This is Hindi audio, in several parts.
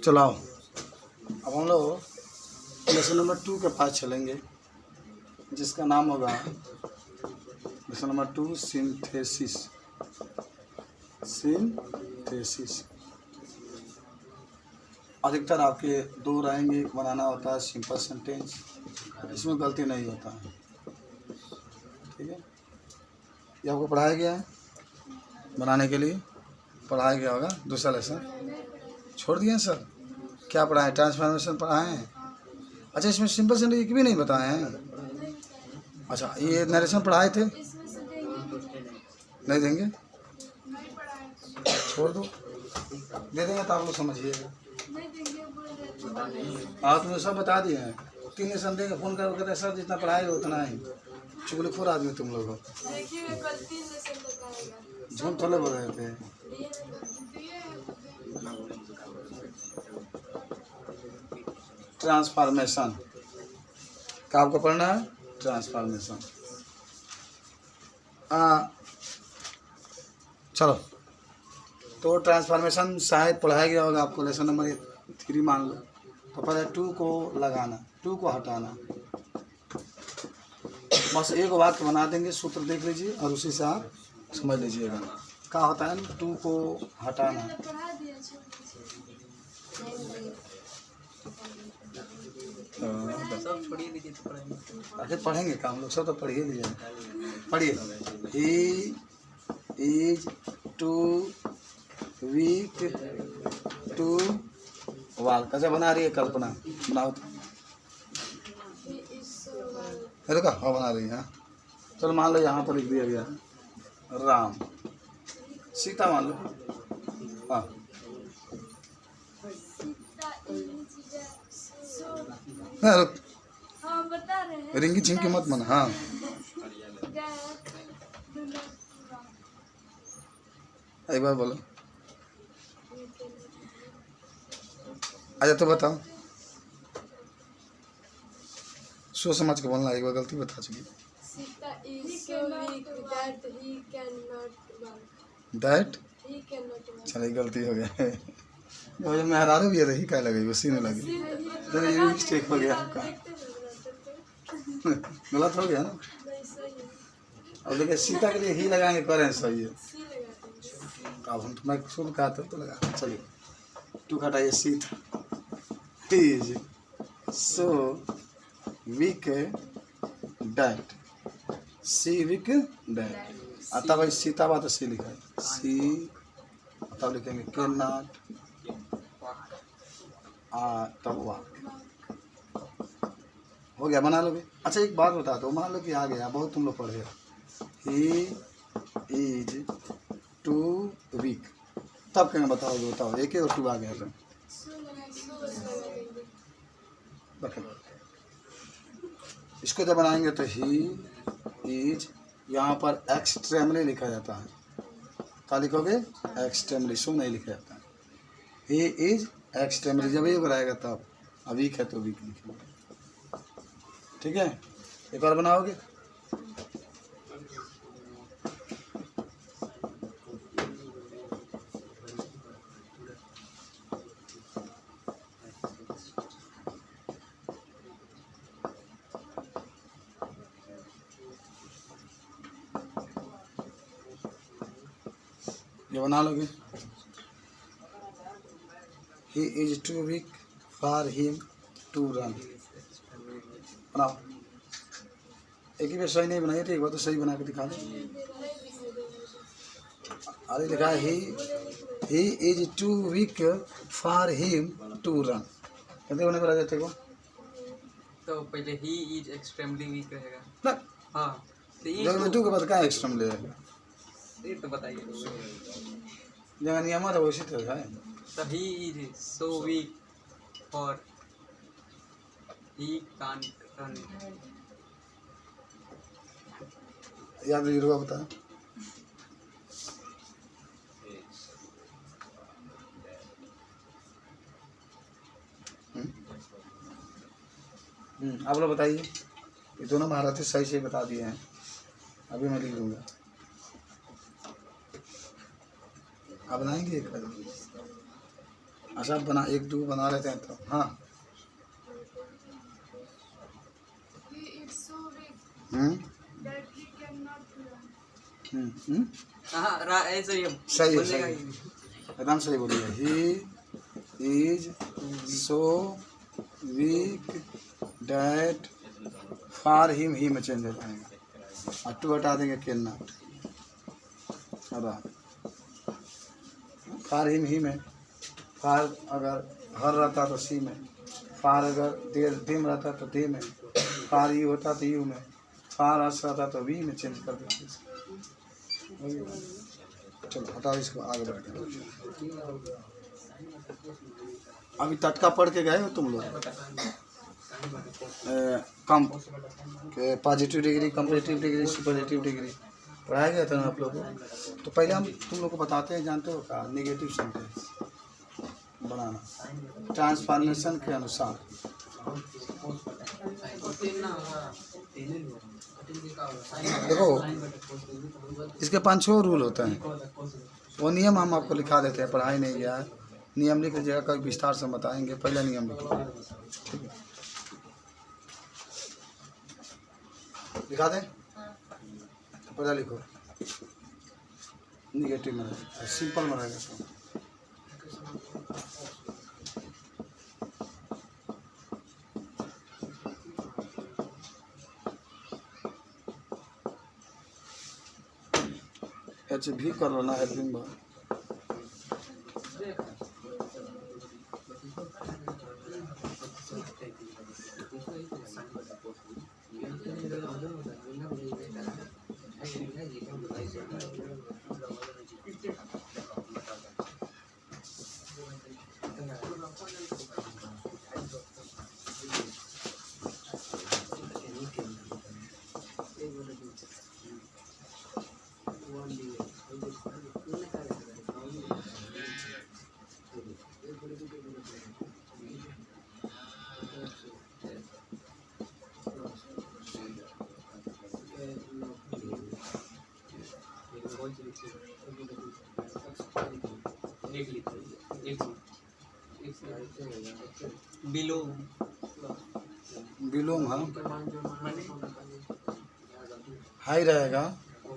चलाओ। अब हम लोग लेसन नंबर 2 के पास चलेंगे, जिसका नाम होगा लेसन नंबर 2 सिंथेसिस। सिंथेसिस अधिकतर आपके दो रहेंगे, एक बनाना होता है सिंपल सेंटेंस, इसमें गलती नहीं होता है। ठीक है, ये आपको पढ़ाया गया है, बनाने के लिए पढ़ाया गया होगा। दूसरा लेसन छोड़ दिए सर, क्या पढ़ाएं? ट्रांसफॉर्मेशन पढ़ाएं हैं। अच्छा, इसमें सिंपल सेंटेंस एक भी नहीं बताए हैं। अच्छा, ये नरेशन पढ़ाए थे, नहीं देंगे, छोड़ दो, दे देंगे तो आप लोग समझिएगा। हाँ, तुम्हें सब बता दिए हैं। 3 लेसन देंगे, फोन कर कहते सर जितना पढ़ाएगा उतना ही। चुगलीखोर आदमी तुम लोग हो। झूठ थोड़े बोल रहे थे। ट्रांसफॉर्मेशन का आपको पढ़ना है, ट्रांसफॉर्मेशन। चलो, तो ट्रांसफॉर्मेशन शायद पढ़ाया गया होगा आपको, लेसन नंबर 3 मान लो। तो पहले 2 को लगाना, 2 को हटाना, बस एक वाक्य बना देंगे, सूत्र देख लीजिए और उसी से आप समझ लीजिएगा क्या होता है। 2 को हटाना, आखिर पढ़ेंगे क्या हम लोग? सब तो पढ़िए लिए, पढ़िए। He is too weak to walk. कैसे बना रही है कल्पना? बनाओ तो। अरे का हाँ बना रही है। चलो मान लो यहाँ पर लिख दिया गया राम, सीता मान लो। हाँ, रिंगी झिंकी मत मन। हाँ, एक बार बोलो। अच्छा तो बताओ, सोच समझ के बोलना, एक बार गलती बता चुकी। दैट चलिए गलती हो गया। मेहरारू भी रही क्या लगी, उसी ने लगी, तो ये मिस्टेक हो गया आपका। गलत हो गया ना। अब देखिए सीता के लिए ही लगाएंगे, करें सही है। अब हम तुम्हें शुभ कहा तो लगा। चलिए 2 हटाइए, Sita is so weak that, she weak that. तब भाई सीता बात सी लिखा है, सी तब लिखेंगे कैन नॉट, तब वाक। हो गया, बना लोगे। अच्छा एक बात बता दो, मान लो कि आ गया, बहुत तुम लोग पढ़े, ही इज टू वीक, तब कहेंगे बताओगे, बताओ एक और 2 आ गया तो इसको जब बनाएंगे तो ही इज, यहाँ पर एक्सट्रीमली लिखा जाता है। क्या लिखोगे? एक्सट्रीमली, सो नहीं लिखा जाता है। ही इज एक्सट्रीमली, जब ये बनाएगा तब, वीक है तो वीक लिखेंगे। ठीक है, एक और बनाओगे। ये बना लोगे। He is too weak for him to run. बनाओ, एक ही बार सही नहीं बनाइए, एक बार तो सही बना के दिखा दो। अरे लिखा है he is too weak for him to run. कैसे बने बता देते को? तो पहले ही इज एक्सट्रीमली वीक रहेगा ना। हाँ, जब टू के बाद क्या एक्सट्रीमली है? ये तो बताइए। जगह नियम है वैसे तो है। तो ही is so week for he can't run. याद जीरो बता। आप लोग बताइए। ये दोनों महारथी सही से बता दिए हैं, अभी मैं लिख दूंगा। आप बनाएंगे एक अच्छा बना, एक दो बना लेते हैं तो। हाँ हम्म हम्म, हाँ ऐसे ही अब सही है बनेगा सही है, ही। एकदम सही बोलिए। He is so weak that for him, he में चेंज हो जाएगा और टू हटा देंगे can not. For him he में, फॉर अगर हर रहता तो सी में, फॉर अगर दिम रहता तो दे में, फॉर यू होता तो यू में, फॉर अस रहता तो वी में चेंज कर देते इसको। चलो हटाओ इसको, आगे बढ़ते हैं। अभी टटका पढ़ के गए हो तुम लोग कम के positive degree, comparative degree, superlative degree पढ़ाया गया था ना आप लोगों को। तो पहले हम तुम लोग को बताते हैं, जानते हो का नेगेटिव सेंटेंस बनाना ट्रांसफॉर्मेशन के अनुसार। देखो इसके 5-6 रूल होते हैं, वो नियम हम आपको लिखा देते हैं, पढ़ाई नहीं गया है, नियम लिख लीजिएगा, कभी विस्तार से बताएंगे। पहला नियम लिखिए, ठीक है, लिखा दें। पहला लिखो, निगेटिव में रहेगा, सिंपल में रहेगा सब। एच भी कर लो ना, हेल्पिंग वर्ब। बिलो बिलोंग, हाँ हाई रहेगा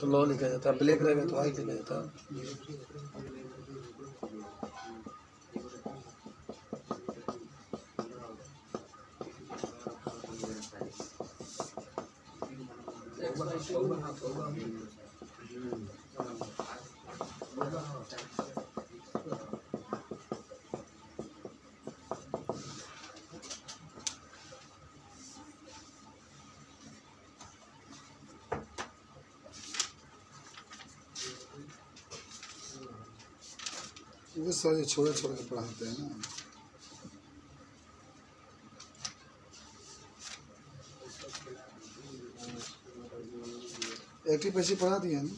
तो लो लिखा जाता है, ब्लैक रहेगा तो हाई लिखा जाता है। ये सारे छोटे छोटे के पढ़ाते हैं ना। एक्टिव पैसिव पढ़ा दिए हैं ना।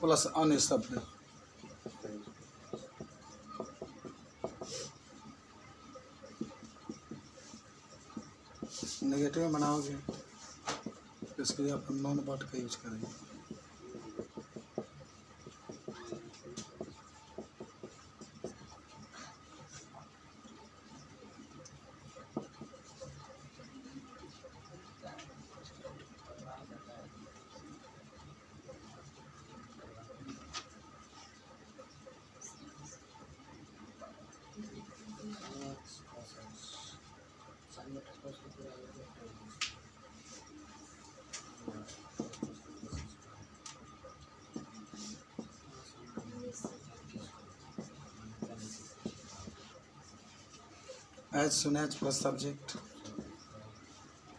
प्लस अन्य शब्द, नेगेटिव में बनाओगे इसके लिए अपन नॉन पार्ट का यूज करेंगे। As soon as plus subject,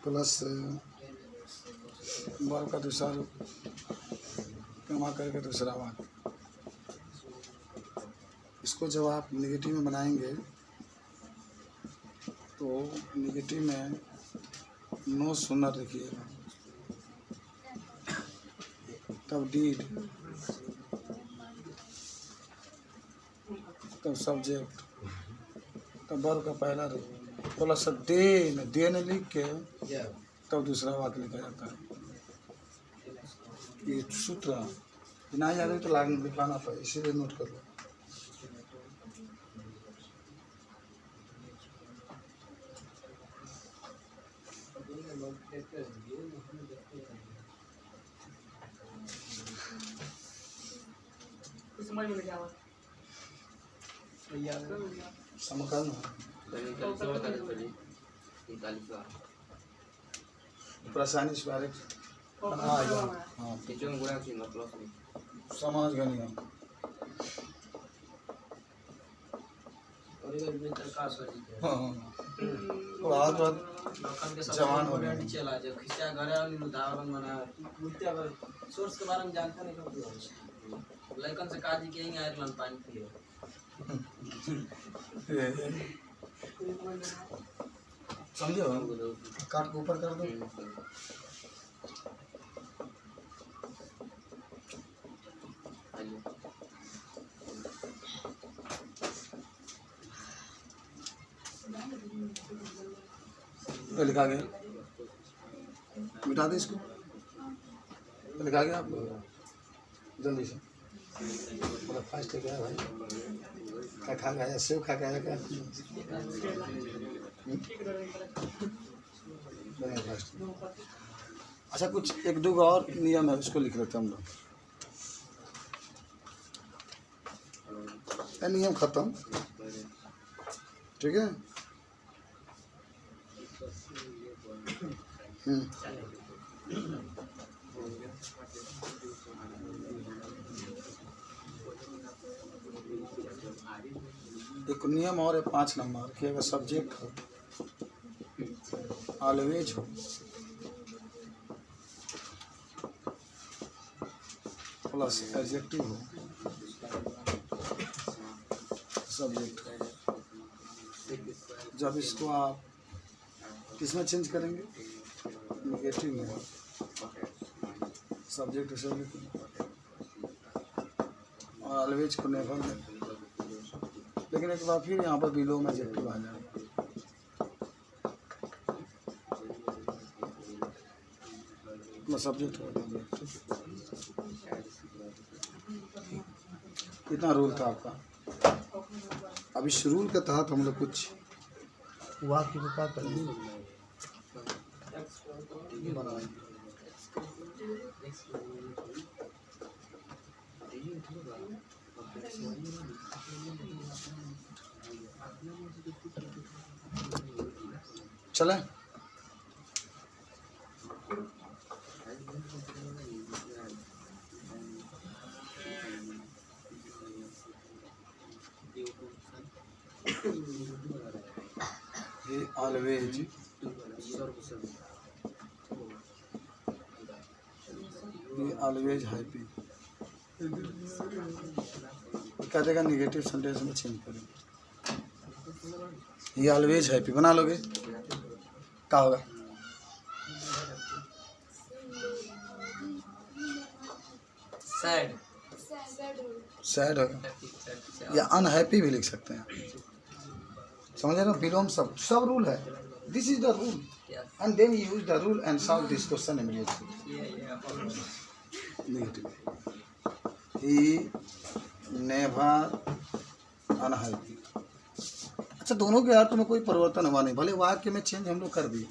plus verb का दूसरा रूप कमा करके दूसरा वाक्य। इसको जब आप निगेटिव में बनाएंगे तो निगेटिव में नो सुनर लिखिएगा, तब डीड, तब सब्जेक्ट, तब वर्ब का पहला रूप प्लस देन लिख के तब दूसरा वाक्य लिखा जाता है। ये सूत्र नहीं आ रही तो लिखाना पड़े, इसीलिए नोट कर लो। समकलन प्रसानी बारे हाँ समझ गए नहीं हम। जवान हो गया सोर्स के बारे में जानते नहीं लड़कन से काजी के ही आयरलन पानी पिए समझो, काट को ऊपर कर दो। तो लिखा गया, मिटा दे इसको। तो लिखा गया, आप जल्दी से मतलब फास्ट क्या है भाई, क्या खा गया, सेव खा गया क्या? फास्ट। अच्छा, कुछ एक दो और नियम है, उसको लिख लेते हैं हम लोग। नियम खत्म, ठीक है। एक नियम और है 5 नंबर कि अगर सब्जेक्ट हो, ऑलवेज हो, प्लस एडजेक्टिव हो, सब्जेक्ट हो, जब इसको आप किसमें चेंज करेंगे? नेगेटिव में, सब्जेक्ट से और ऑलवेज को नेवर में। लेकिन एक बार फिर यहाँ पर बिलो में एडजेक्टिव आ जाएगा। सब्जेक्ट हो, कितना रूल था आपका। अब इस रूल के तहत हम लोग कुछ वाक्य को क्या करेंगे, बनाएंगे। चले ये ऑलवेज, ये ऑलवेज हैप्पी, क्या देगा निगेटिव सेंटेंस में चेंज करेंगे। ये ऑलवेज हैप्पी बना लोगे, क्या होगा? सैड, सैड होगा, या अनहैप्पी भी लिख सकते हैं। समझ रहे हो, बिलोम सब रूल है। This is the rule and then you use the rule and solve this question immediately. Negative, he never unhappy. अच्छा, दोनों के अर्थ में कोई परिवर्तन हुआ नहीं, भले वाक्य में चेंज हम लोग कर दिए,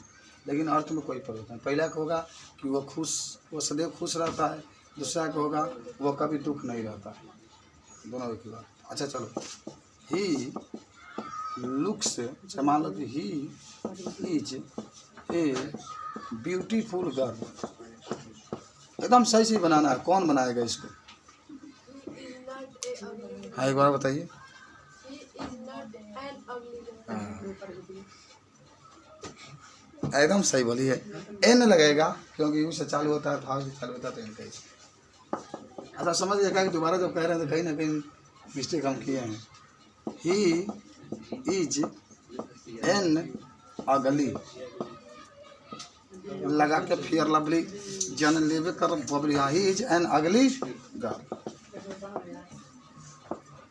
लेकिन अर्थ में कोई परिवर्तन। पहला का होगा कि वो खुश, वो सदैव खुश रहता है। दूसरा का होगा वो कभी दुख नहीं रहता है। दोनों एक ही बात। अच्छा चलो, ही लुक्स, मान लो कि he is a beautiful girl. एकदम सही से बनाना है। कौन बनाएगा इसको? हाँ, एक बार बताइए। एकदम सही बोली है। एन लगेगा क्योंकि यू से चालू होता है, था से चालू होता है, तो एन कही। अच्छा समझ गया कि दोबारा जब कह रहे हैं तो कहीं ना कहीं मिस्टेक हम किए हैं। ही इज एन अगली लगा के फियर लवली जन लेवे कर बबली। हाँ, ही इज एन अगली गर्ल।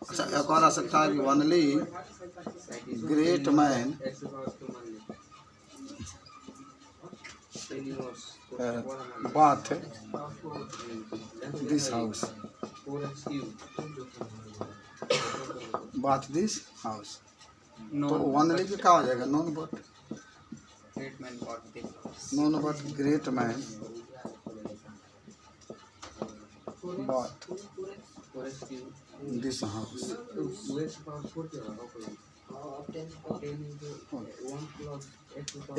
अच्छा एक और आ सकता है कि only great man bath this house, bath this house. तो ओनली के क्या हो जाएगा? Non but, non but great man bath this house.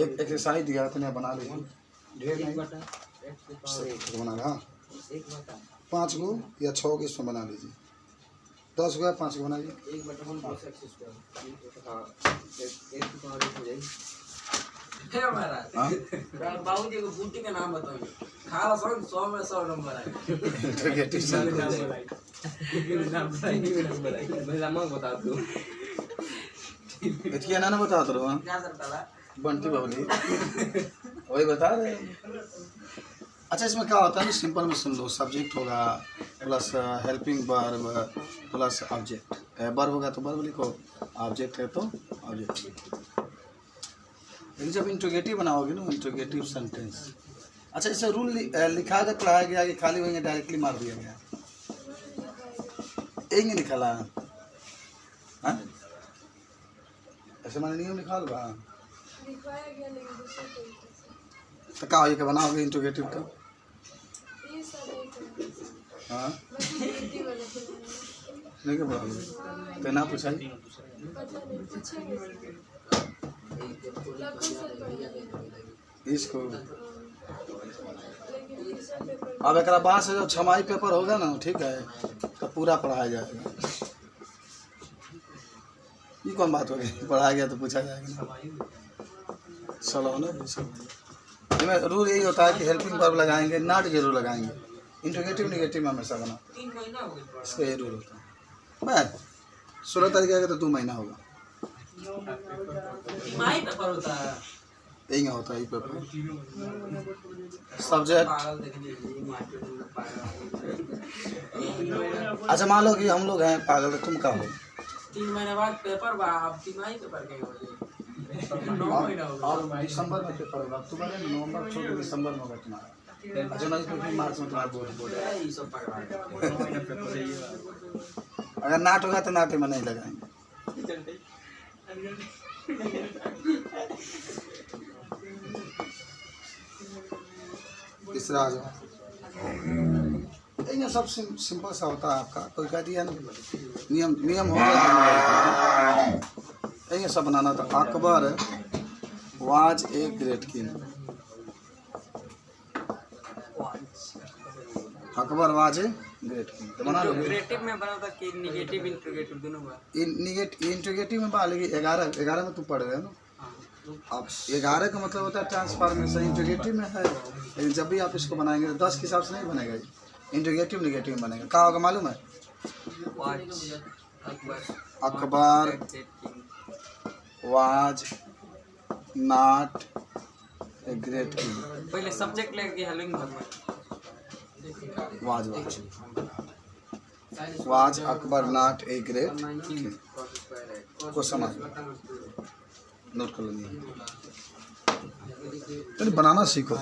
एक एक्सरसाइज दिया तो मैं बना लीजिए, ढेर नहीं बना रहा। 5 गो या 6 गो इसमें बना लीजिए, 10 गो या 5 गो बनाइए। बाबू जी को बूटी का नाम बताओ। खाला 100 में 100 नंबर है। इतनी ना बता दो बंटी बबली वही बता रहे। अच्छा इसमें क्या होता है ना, सिंपल में सुन लो। सब्जेक्ट होगा plus helping verb plus object. Verb होगा तो वर्ब लिखो, ऑब्जेक्ट है तो ऑब्जेक्ट लिखो। लेकिन जब इंट्रोगेटिव बनाओगे ना, इंट्रोगेटिव सेंटेंस। अच्छा इसे रूल लिखा कर पढ़ाया गया कि खाली वहीं डायरेक्टली मार दिया गया? एक नहीं निकाला है, ऐसे मैंने नियम निकाल बा तो क्या हो बनाओगे इंट्रोगेटिव का? हाँ नहीं क्या बनाओगे? तो ना पूछाई इसको। अब एक बाद से जब छमाही पेपर होगा ना, ठीक है, तो पूरा पढ़ाया जाएगा। ये कौन बात हो गई? पढ़ाया गया तो पूछा जाएगा। चलो ना, इसमें रूल यही होता है कि हेल्पिंग वर्ब लगाएंगे, नॉट जरूर लगाएंगे। इंट्रोगेटिव नेगेटिव में हमेशा बना, इसका ये रूल होता है। बस 16 तारीख आएगा तो 2 महीना होगा। यही होता है ये पेपर। सब्जेक्ट अच्छा मान लो कि हम लोग हैं पागल, तो तुम क्या हो? 3 महीने बाद पेपर बा, अब तिमाही पेपर कहीं हो जाए। 9 महीना होगा। और दिसंबर में पेपर होगा तुम्हारे, नवंबर छोड़ के दिसंबर में होगा तुम्हारा। जनवरी फरवरी मार्च में तुम्हारा बोर्ड है। ये सब पकड़ा अगर नाट होगा तो नाटे में नहीं लगाएंगे। तीसरा आ जाओ। ये सब सिंपल सा होता है आपका। कोई कह दिया ना नियम हो गया। ये सब बनाना था। Akbar was a great king. Akbar was a great king तो बना लो। नेगेटिव में बना था कि नेगेटिव इंट्रोगेटिव दोनों हुआ। इंट्रोगेटिव में बा, लेकिन 11 में तुम पढ़ रहे हो ना। अब 11 का मतलब होता है ट्रांसफॉर्मेशन। इंट्रोगेटिव में है, लेकिन जब भी आप इसको बनाएंगे तो 10 के हिसाब से नहीं बनेगा। इंट्रोगेटिव नेगेटिव में बनेगा। क्या होगा मालूम है? Akbar was not a great king. पहले सब्जेक्ट लेके helping verb was Akbar not a great king को समझ नोट कर लो, बनाना सीखो।